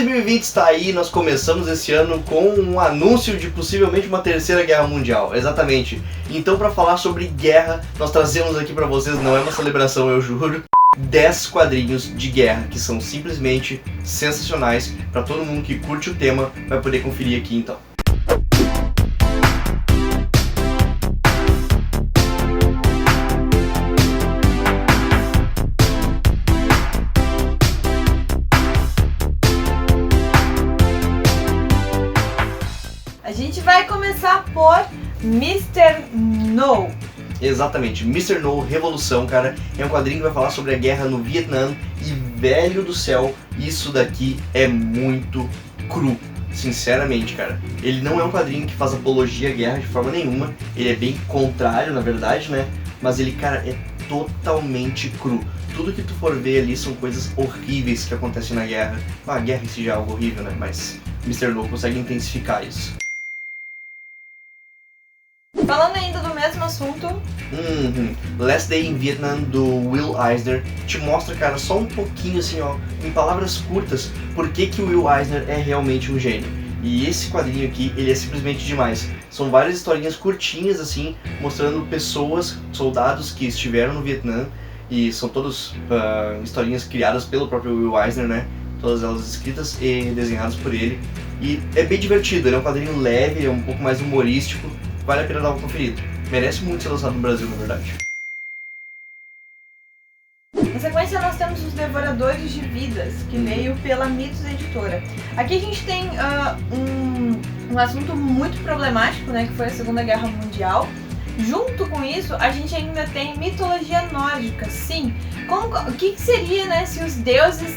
2020 está aí, nós começamos esse ano com um anúncio de possivelmente uma terceira guerra mundial, exatamente. Então, para falar sobre guerra, nós trazemos aqui para vocês, não é uma celebração, eu juro, 10 quadrinhos de guerra que são simplesmente sensacionais. Para todo mundo que curte o tema, vai poder conferir aqui então. A gente vai começar por Mr. No. Exatamente, Mr. No, Revolução, cara, é um quadrinho que vai falar sobre a guerra no Vietnã e, velho do céu, isso daqui é muito cru, sinceramente, cara. Ele não é um quadrinho que faz apologia à guerra de forma nenhuma, ele é bem contrário, na verdade, né, mas ele, cara, é totalmente cru. Tudo que tu for ver ali são coisas horríveis que acontecem na guerra. A guerra em si já é algo horrível, né, mas Mr. No consegue intensificar isso. Falando ainda do mesmo assunto, Last Day in Vietnam, do Will Eisner, te mostra, cara, só um pouquinho assim, ó, em palavras curtas, por que o Will Eisner é realmente um gênio. E esse quadrinho aqui, ele é simplesmente demais. São várias historinhas curtinhas, assim, mostrando pessoas, soldados que estiveram no Vietnã, e são todas historinhas criadas pelo próprio Will Eisner, né? Todas elas escritas e desenhadas por ele. E é bem divertido, ele é um quadrinho leve, é um pouco mais humorístico. Vale a pena dar uma conferida. Merece muito ser lançado no Brasil, na verdade. na sequência nós temos os Devoradores de Vidas, que veio pela Mitos Editora. Aqui a gente tem um assunto muito problemático, né, que foi a Segunda Guerra Mundial. Junto com isso, a gente ainda tem mitologia nórdica, sim. O que seria, né, se os deuses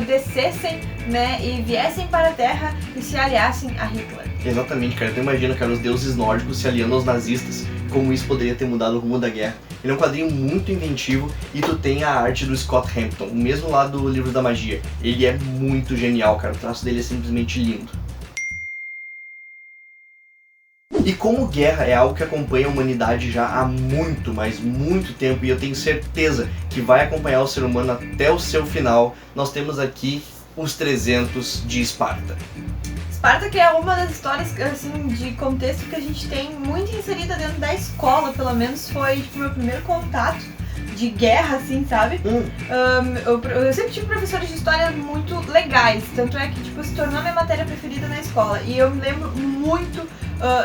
descessem, né, e viessem para a Terra e se aliassem a Hitler? Exatamente, cara. Tu imagina, cara, os deuses nórdicos se aliando aos nazistas, como isso poderia ter mudado o rumo da guerra. Ele é um quadrinho muito inventivo e tu tem a arte do Scott Hampton, o mesmo lá do Livro da Magia. Ele é muito genial, cara. O traço dele é simplesmente lindo. E como guerra é algo que acompanha a humanidade já há muito, mas muito tempo, e eu tenho certeza que vai acompanhar o ser humano até o seu final, nós temos aqui os 300 de Esparta. Esparta, que é uma das histórias assim, de contexto que a gente tem muito inserida dentro da escola, pelo menos foi tipo, meu primeiro contato de guerra, assim, sabe? Eu sempre tive professores de história muito legais, tanto é que tipo, se tornou minha matéria preferida na escola. E eu me lembro muito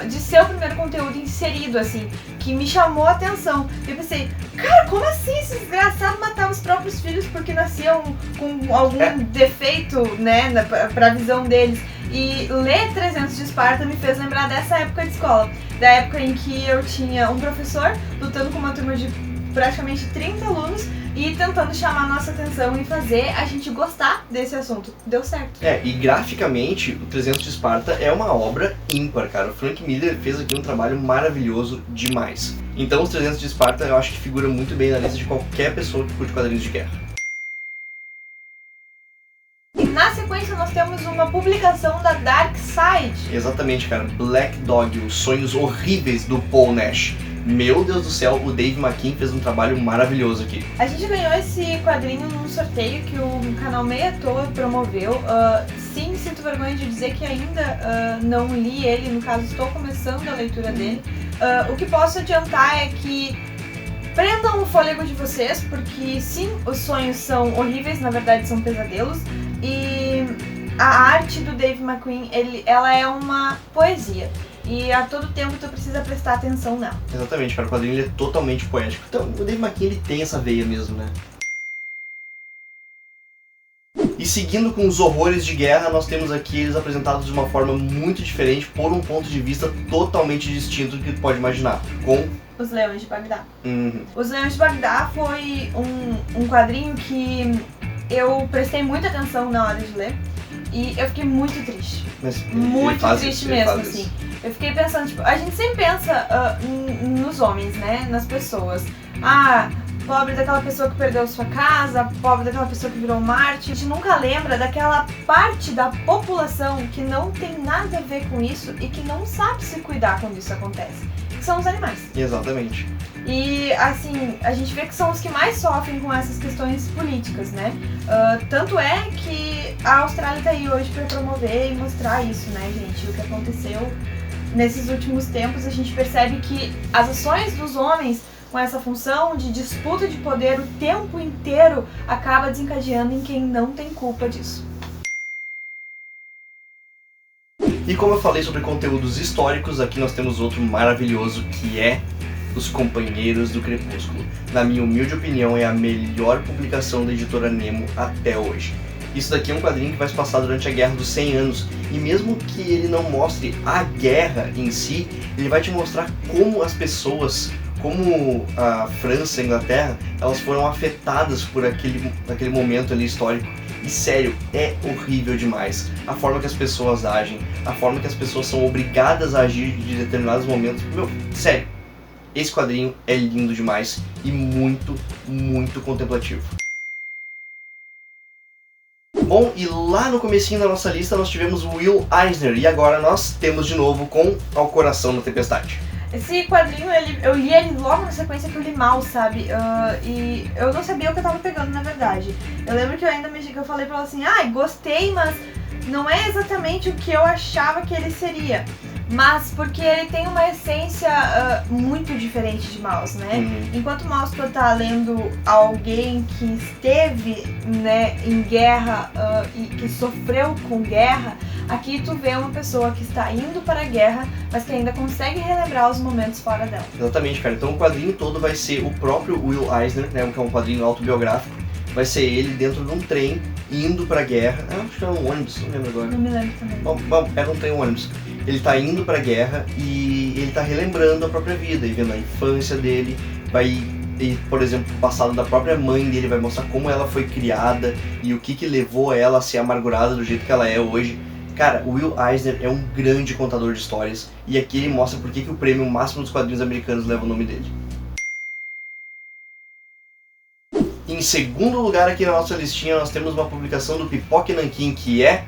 de ser o primeiro conteúdo inserido, assim, que me chamou a atenção. Eu pensei, cara, como assim esses desgraçados matavam os próprios filhos porque nasciam com algum defeito, né, pra visão deles? E ler 300 de Esparta me fez lembrar dessa época de escola, da época em que eu tinha um professor lutando com uma turma de praticamente 30 alunos e tentando chamar a nossa atenção e fazer a gente gostar desse assunto. Deu certo. E graficamente, o 300 de Esparta é uma obra ímpar, cara. O Frank Miller fez aqui um trabalho maravilhoso demais. Então os 300 de Esparta eu acho que figura muito bem na lista de qualquer pessoa que curte quadrinhos de guerra. E na sequência nós temos uma publicação da Dark Side. Exatamente, cara. Black Dog, os sonhos horríveis do Paul Nash. Meu Deus do céu, o Dave McKean fez um trabalho maravilhoso aqui. A gente ganhou esse quadrinho num sorteio que o canal Meia Toa promoveu. Sim, sinto vergonha de dizer que ainda não li ele, no caso estou começando a leitura dele. O que posso adiantar é que prendam o fôlego de vocês, porque sim, os sonhos são horríveis, na verdade são pesadelos. E a arte do Dave McKean, ela é uma poesia. E a todo tempo tu precisa prestar atenção nela. Exatamente, cara, o quadrinho ele é totalmente poético. Então, o Dave McKean ele tem essa veia mesmo, né? E seguindo com os horrores de guerra, nós temos aqui eles apresentados de uma forma muito diferente, por um ponto de vista totalmente distinto do que tu pode imaginar, com Os Leões de Bagdá. Os Leões de Bagdá foi um quadrinho que eu prestei muita atenção na hora de ler. E eu fiquei muito triste. Muito triste mesmo, assim. Eu fiquei pensando, tipo, a gente sempre pensa nos homens, né? Nas pessoas. Pobre daquela pessoa que perdeu sua casa, pobre daquela pessoa que virou Marte. A gente nunca lembra daquela parte da população que não tem nada a ver com isso e que não sabe se cuidar quando isso acontece. Que são os animais. Exatamente. E, assim, a gente vê que são os que mais sofrem com essas questões políticas, né? Tanto é que a Austrália tá aí hoje para promover e mostrar isso, né, gente? O que aconteceu nesses últimos tempos, a gente percebe que as ações dos homens com essa função de disputa de poder o tempo inteiro acaba desencadeando em quem não tem culpa disso. E como eu falei sobre conteúdos históricos, aqui nós temos outro maravilhoso que é Os Companheiros do Crepúsculo. Na minha humilde opinião, é a melhor publicação da editora Nemo até hoje. Isso daqui é um quadrinho que vai se passar durante a Guerra dos 100 Anos, e mesmo que ele não mostre a guerra em si, ele vai te mostrar como as pessoas, como a França e a Inglaterra, elas foram afetadas por aquele momento ali histórico. E sério, é horrível demais a forma que as pessoas agem, a forma que as pessoas são obrigadas a agir de determinados momentos. Meu, sério, esse quadrinho é lindo demais e muito, muito contemplativo. Bom, e lá no comecinho da nossa lista nós tivemos o Will Eisner, e agora nós temos de novo com Ao Coração da Tempestade. Esse quadrinho, eu li ele logo na sequência que eu li mal, sabe? E eu não sabia o que eu tava pegando, na verdade. Eu lembro que eu falei pra ela assim, gostei, mas não é exatamente o que eu achava que ele seria. Mas porque ele tem uma essência muito diferente de Maus, né? Enquanto Maus tu tá lendo alguém que esteve, né, em guerra e que sofreu com guerra, aqui tu vê uma pessoa que está indo para a guerra, mas que ainda consegue relembrar os momentos fora dela. Exatamente, cara. Então o quadrinho todo vai ser o próprio Will Eisner, né, que é um quadrinho autobiográfico. Vai ser ele dentro de um trem, indo pra guerra. Acho que era um ônibus, não lembro agora. Não me lembro também. Bom, era um trem ônibus. Ele tá indo pra guerra e ele tá relembrando a própria vida e vendo a infância dele. Por exemplo, o passado da própria mãe dele, vai mostrar como ela foi criada e o que levou ela a ser amargurada do jeito que ela é hoje. Cara, o Will Eisner é um grande contador de histórias e aqui ele mostra por que o prêmio máximo dos quadrinhos americanos leva o nome dele. Em segundo lugar aqui na nossa listinha nós temos uma publicação do Pipoca Nanquim que é...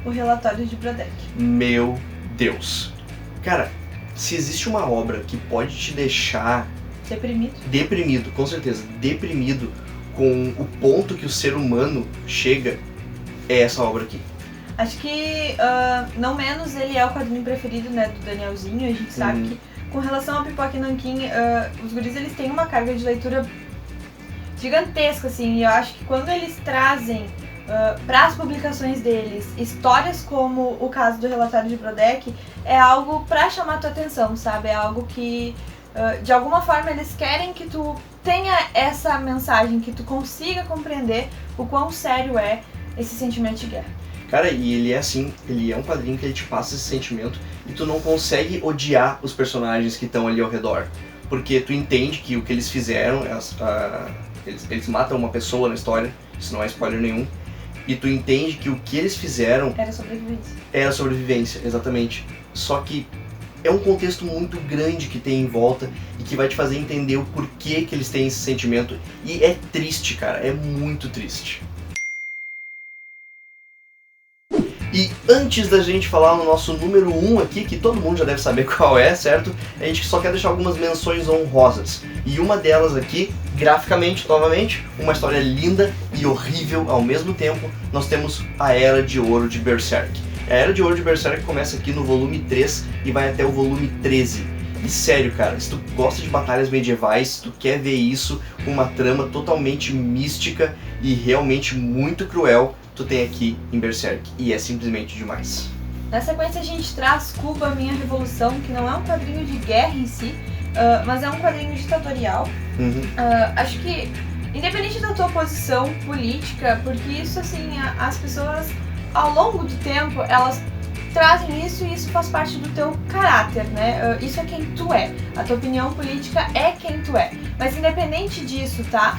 O Relatório de Brodeck. Meu Deus. Cara, se existe uma obra que pode te deixar... Deprimido, com certeza. Deprimido com o ponto que o ser humano chega, é essa obra aqui. Acho que, não menos, ele é o quadrinho preferido, né, do Danielzinho. A gente sabe que, com relação ao Pipoca Nanquim, os guris eles têm uma carga de leitura gigantesca, assim, e eu acho que quando eles trazem para as publicações deles histórias como o caso do Relatório de Brodeck, é algo para chamar tua atenção, sabe? É algo que, de alguma forma, eles querem que tu tenha essa mensagem, que tu consiga compreender o quão sério é esse sentimento de guerra. Cara, e ele é assim, ele é um quadrinho que ele te passa esse sentimento e tu não consegue odiar os personagens que estão ali ao redor, porque tu entende que o que eles fizeram, eles matam uma pessoa na história, isso não é spoiler nenhum, e tu entende que o que eles fizeram... Era sobrevivência. Era sobrevivência, exatamente. Só que é um contexto muito grande que tem em volta e que vai te fazer entender o porquê que eles têm esse sentimento. E é triste, cara, é muito triste. E antes da gente falar no nosso número 1 aqui, que todo mundo já deve saber qual é, certo? A gente só quer deixar algumas menções honrosas. E uma delas aqui, graficamente, novamente, uma história linda e horrível ao mesmo tempo, nós temos a Era de Ouro de Berserk. A Era de Ouro de Berserk começa aqui no volume 3 e vai até o volume 13. E sério, cara, se tu gosta de batalhas medievais, se tu quer ver isso com uma trama totalmente mística e realmente muito cruel, tu tem aqui em Berserk, e é simplesmente demais. Na sequência a gente traz Cuba, Minha Revolução, que não é um quadrinho de guerra em si, mas é um quadrinho ditatorial. Acho que, independente da tua posição política, porque isso assim, as pessoas ao longo do tempo, elas trazem isso e isso faz parte do teu caráter, né? Isso é quem tu é. A tua opinião política é quem tu é. Mas independente disso, tá?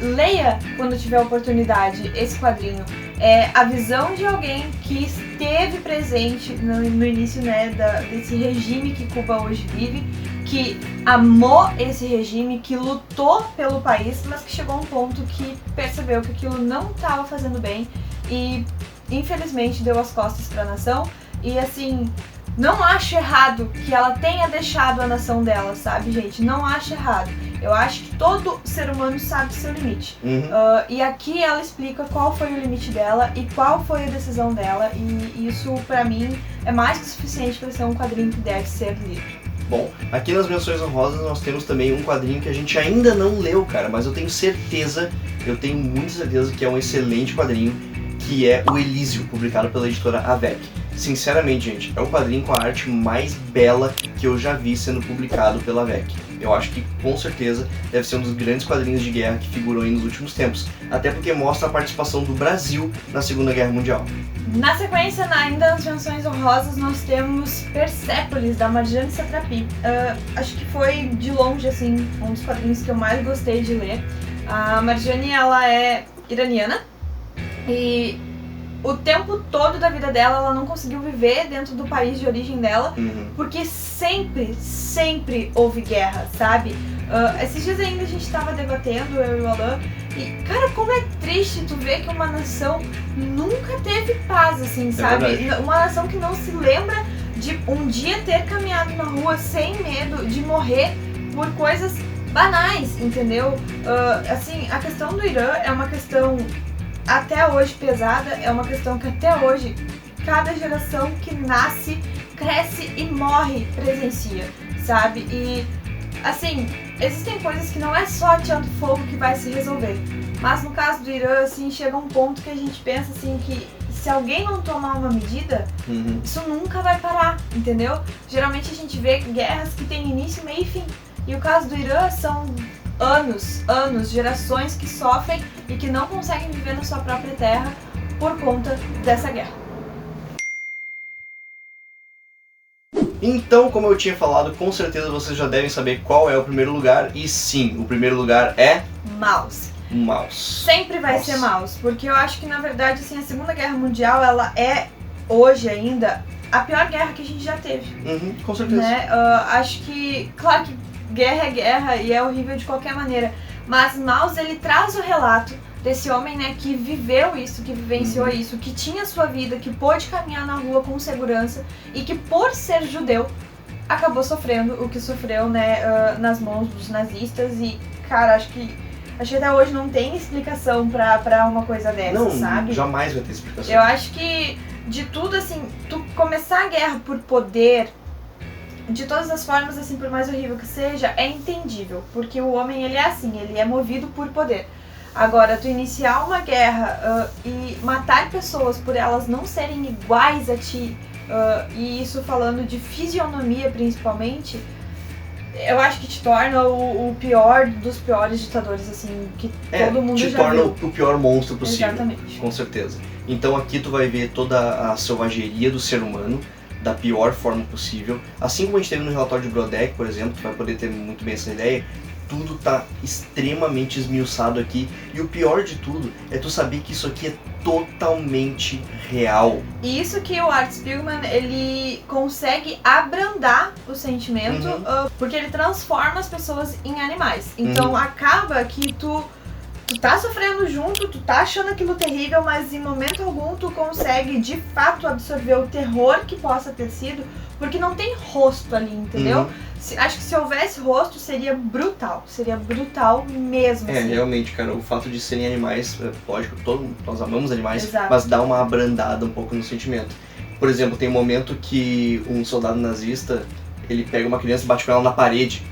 Leia, quando tiver oportunidade, esse quadrinho. É a visão de alguém que esteve presente no início, né, desse regime que Cuba hoje vive, que amou esse regime, que lutou pelo país, mas que chegou a um ponto que percebeu que aquilo não estava fazendo bem e infelizmente deu as costas para a nação. E assim, não acho errado que ela tenha deixado a nação dela, sabe, gente? Não acho errado. Eu acho que todo ser humano sabe seu limite. E aqui ela explica qual foi o limite dela e qual foi a decisão dela. E isso, pra mim, é mais que suficiente pra ser um quadrinho que deve ser lido. Bom, aqui nas menções honrosas nós temos também um quadrinho que a gente ainda não leu, cara. Mas eu tenho muita certeza que é um excelente quadrinho, que é o Elísio, publicado pela editora Avec. Sinceramente, gente, é o quadrinho com a arte mais bela que eu já vi sendo publicado pela Avec. Eu acho que, com certeza, deve ser um dos grandes quadrinhos de guerra que figurou aí nos últimos tempos. Até porque mostra a participação do Brasil na Segunda Guerra Mundial. Na sequência, ainda nas menções honrosas, nós temos Persépolis, da Marjane Satrapi. Acho que foi, de longe, assim, um dos quadrinhos que eu mais gostei de ler. A Marjane, ela é iraniana e o tempo todo da vida dela, ela não conseguiu viver dentro do país de origem dela, porque sempre houve guerra, sabe? Esses dias ainda a gente tava debatendo, eu e o Alan, e cara, como é triste tu ver que uma nação nunca teve paz, assim, sabe? Uma nação que não se lembra de um dia ter caminhado na rua sem medo de morrer por coisas banais, entendeu? Assim, a questão do Irã é uma questão até hoje pesada, é uma questão que até hoje cada geração que nasce, cresce e morre presencia, sabe? E assim, existem coisas que não é só ateando fogo que vai se resolver, mas no caso do Irã, assim, chega um ponto que a gente pensa assim que se alguém não tomar uma medida, isso nunca vai parar, entendeu? Geralmente a gente vê guerras que têm início, meio e fim, e o caso do Irã são anos, gerações que sofrem e que não conseguem viver na sua própria terra por conta dessa guerra. Então, como eu tinha falado, com certeza vocês já devem saber qual é o primeiro lugar. E sim, o primeiro lugar é... Maus. Sempre vai ser Maus, porque eu acho que na verdade assim, a Segunda Guerra Mundial, ela é hoje ainda a pior guerra que a gente já teve. Com certeza. Né? Acho que, claro que guerra é guerra e é horrível de qualquer maneira, mas Maus, ele traz o relato desse homem, né, que viveu isso, que vivenciou isso, que tinha sua vida, que pôde caminhar na rua com segurança e que por ser judeu acabou sofrendo o que sofreu, né, nas mãos dos nazistas. E cara, acho que até hoje não tem explicação pra uma coisa dessa, sabe? Não, jamais vai ter explicação. Eu acho que de tudo, assim, tu começar a guerra por poder, de todas as formas, assim, por mais horrível que seja, é entendível, porque o homem, ele é assim, ele é movido por poder. Agora, tu iniciar uma guerra e matar pessoas por elas não serem iguais a ti, e isso falando de fisionomia principalmente, eu acho que te torna o pior dos piores ditadores, assim, que todo mundo já viu. Te torna o pior monstro possível. Exatamente. Com certeza. Então aqui tu vai ver toda a selvageria do ser humano, da pior forma possível. Assim como a gente teve no relatório de Brodeck, por exemplo, tu vai poder ter muito bem essa ideia. Tudo tá extremamente esmiuçado aqui. E o pior de tudo é tu saber que isso aqui é totalmente real. E isso que o Art Spiegelman, ele consegue abrandar o sentimento, porque ele transforma as pessoas em animais. Então acaba que tu tá sofrendo junto, tu tá achando aquilo terrível, mas em momento algum tu consegue de fato absorver o terror que possa ter sido, porque não tem rosto ali, entendeu? Acho que se houvesse rosto seria brutal mesmo. Assim. Realmente, cara, o fato de serem animais, lógico, nós amamos animais, Exato. Mas dá uma abrandada um pouco no sentimento. Por exemplo, tem um momento que um soldado nazista, ele pega uma criança e bate com ela na parede.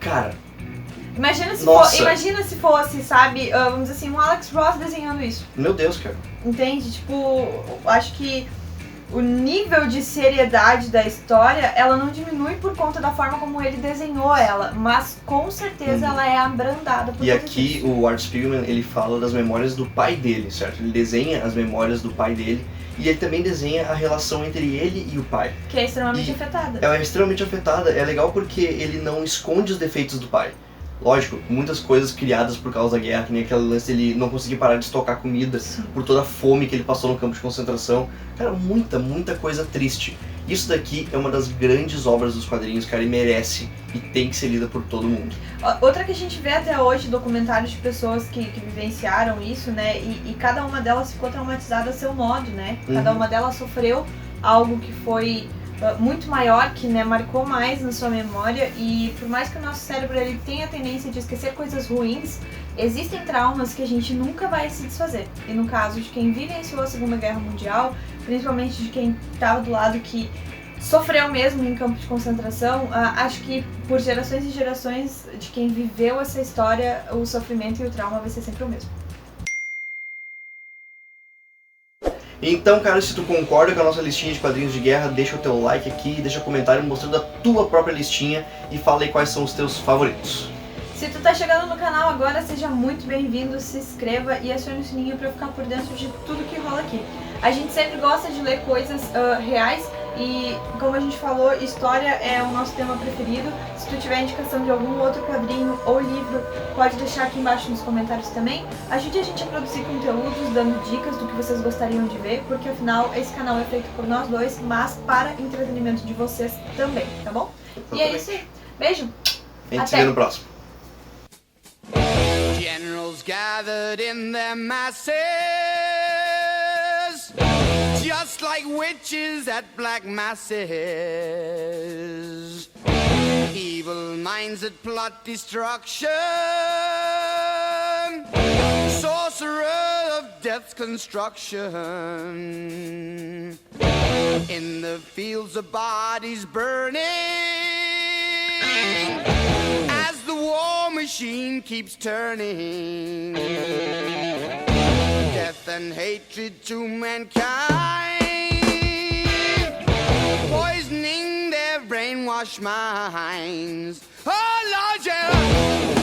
Cara... Imagina se fosse, sabe, vamos dizer assim, um Alex Ross desenhando isso. Meu Deus, cara. Entende? Tipo, acho que o nível de seriedade da história, ela não diminui por conta da forma como ele desenhou ela, mas com certeza ela é abrandada por E aqui o Art Spiegelman, ele fala das memórias do pai dele, certo? Ele desenha as memórias do pai dele e ele também desenha a relação entre ele e o pai. Que é extremamente afetada. Ela é extremamente afetada, é legal porque ele não esconde os defeitos do pai. Lógico, muitas coisas criadas por causa da guerra, que nem aquele lance dele não conseguir parar de estocar comida por toda a fome que ele passou no campo de concentração. Cara, muita coisa triste. Isso daqui é uma das grandes obras dos quadrinhos, cara, e merece e tem que ser lida por todo mundo. Outra que a gente vê até hoje, documentários de pessoas que vivenciaram isso, né, e cada uma delas ficou traumatizada a seu modo, né? Cada uma delas sofreu algo que foi muito maior, que, né, marcou mais na sua memória, e por mais que o nosso cérebro ele tenha a tendência de esquecer coisas ruins, existem traumas que a gente nunca vai se desfazer. E no caso de quem vivenciou a Segunda Guerra Mundial, principalmente de quem estava do lado que sofreu mesmo em campo de concentração, acho que por gerações e gerações de quem viveu essa história, o sofrimento e o trauma vai ser sempre o mesmo. Então, cara, se tu concorda com a nossa listinha de quadrinhos de guerra, deixa o teu like aqui, deixa um comentário mostrando a tua própria listinha e fala aí quais são os teus favoritos. Se tu tá chegando no canal agora, seja muito bem-vindo, se inscreva e acione o sininho pra ficar por dentro de tudo que rola aqui. A gente sempre gosta de ler coisas reais e, como a gente falou, história é o nosso tema preferido. Se tu tiver indicação de algum outro quadrinho ou livro, pode deixar aqui embaixo nos comentários também. Ajude a gente a produzir conteúdos, dando dicas do que vocês gostariam de ver, porque afinal esse canal é feito por nós dois, mas para entretenimento de vocês também, tá bom? Exatamente. E é isso aí. Beijo! A gente se vê no próximo. Generals gathered in their masses, just like witches at black masses. Evil minds that plot destruction, sorcerer of death's construction. In the fields of bodies burning, as the war machine keeps turning. Death and hatred to mankind, poisoning their brainwashed minds. Oh Lord, yeah.